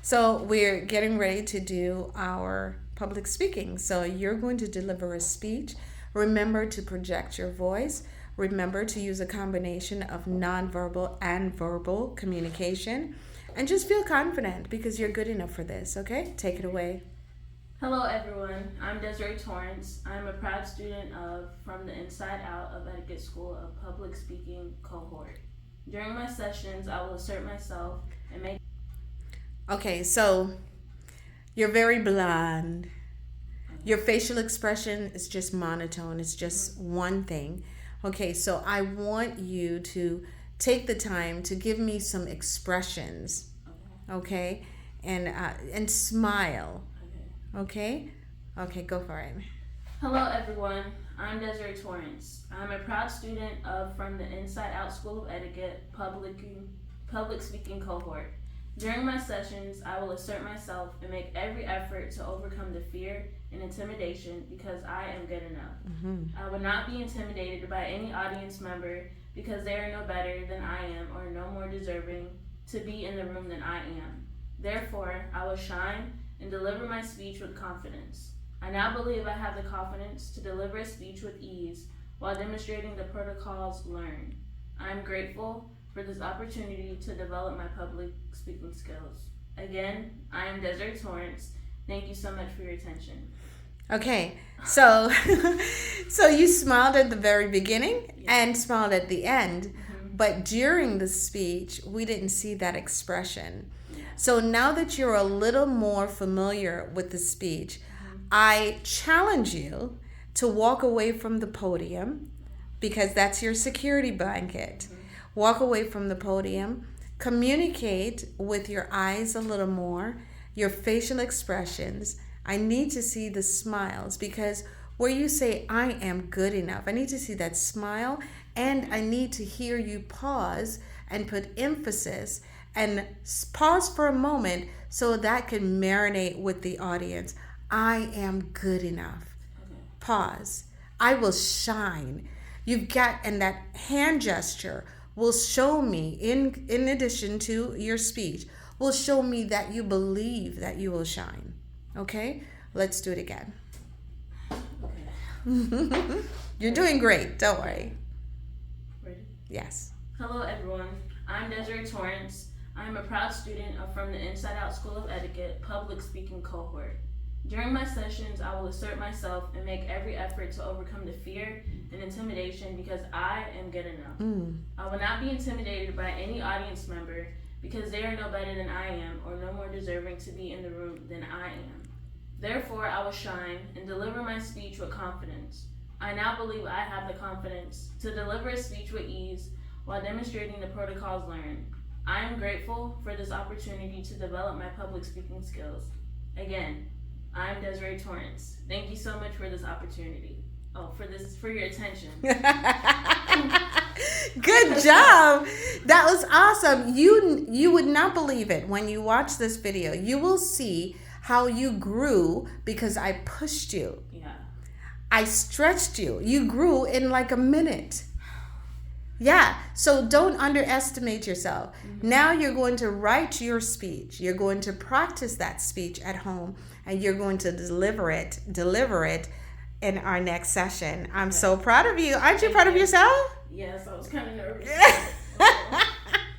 So we're getting ready to do our public speaking. So you're going to deliver a speech. Remember to project your voice. Remember to use a combination of nonverbal and verbal communication. And just feel confident because you're good enough for this, okay? Take it away. Hello everyone, I'm Desiree Torrance. I'm a proud student of From the Inside Out of Etiquette School of Public Speaking cohort. During my sessions, I will assert myself and make... Okay, so you're very blonde. Your facial expression is just monotone. It's just one thing. Okay, so I want you to take the time to give me some expressions, okay? And smile, okay? Okay, go for it. Hello everyone, I'm Desiree Torrance. I'm a proud student of From the Inside Out School of Etiquette Public Speaking cohort. During my sessions, I will assert myself and make every effort to overcome the fear and intimidation because I am good enough. I will not be intimidated by any audience member because they are no better than I am or no more deserving to be in the room than I am. Therefore, I will shine and deliver my speech with confidence. I now believe I have the confidence to deliver a speech with ease while demonstrating the protocols learned. I am grateful for this opportunity to develop my public speaking skills. Again, I am Desiree Torrance. Thank you so much for your attention. Okay, so so you smiled at the very beginning and smiled at the end, but during the speech, we didn't see that expression. So now that you're a little more familiar with the speech, I challenge you to walk away from the podium because that's your security blanket. Walk away from the podium, communicate with your eyes a little more, your facial expressions. I need to see the smiles because where you say, I am good enough, I need to see that smile, and I need to hear you pause and put emphasis and pause for a moment so that can marinate with the audience. I am good enough. Pause. I will shine. You've got, and that hand gesture will show me, in addition to your speech, will show me that you believe that you will shine. Okay? Let's do it again. You're doing great. Don't worry. Ready? Yes. Hello everyone, I'm Desiree Torrance. I am a proud student of From the Inside Out School of Etiquette Public Speaking cohort. During my sessions, I will assert myself and make every effort to overcome the fear and intimidation because I am good enough. I will not be intimidated by any audience member because they are no better than I am or no more deserving to be in the room than I am. Therefore, I will shine and deliver my speech with confidence. I now believe I have the confidence to deliver a speech with ease while demonstrating the protocols learned. I am grateful for this opportunity to develop my public speaking skills. Again, I'm Desiree Torrance. Thank you so much for this opportunity. For your attention. Good job. That was awesome. You would not believe it when you watch this video. You will see how you grew because I pushed you. Yeah. I stretched you. You grew in like a minute. Yeah, so don't underestimate yourself. Now you're going to write your speech. You're going to practice that speech at home, and you're going to deliver it in our next session. I'm so proud of you. Aren't you proud of yourself? Yes, I was kind of nervous.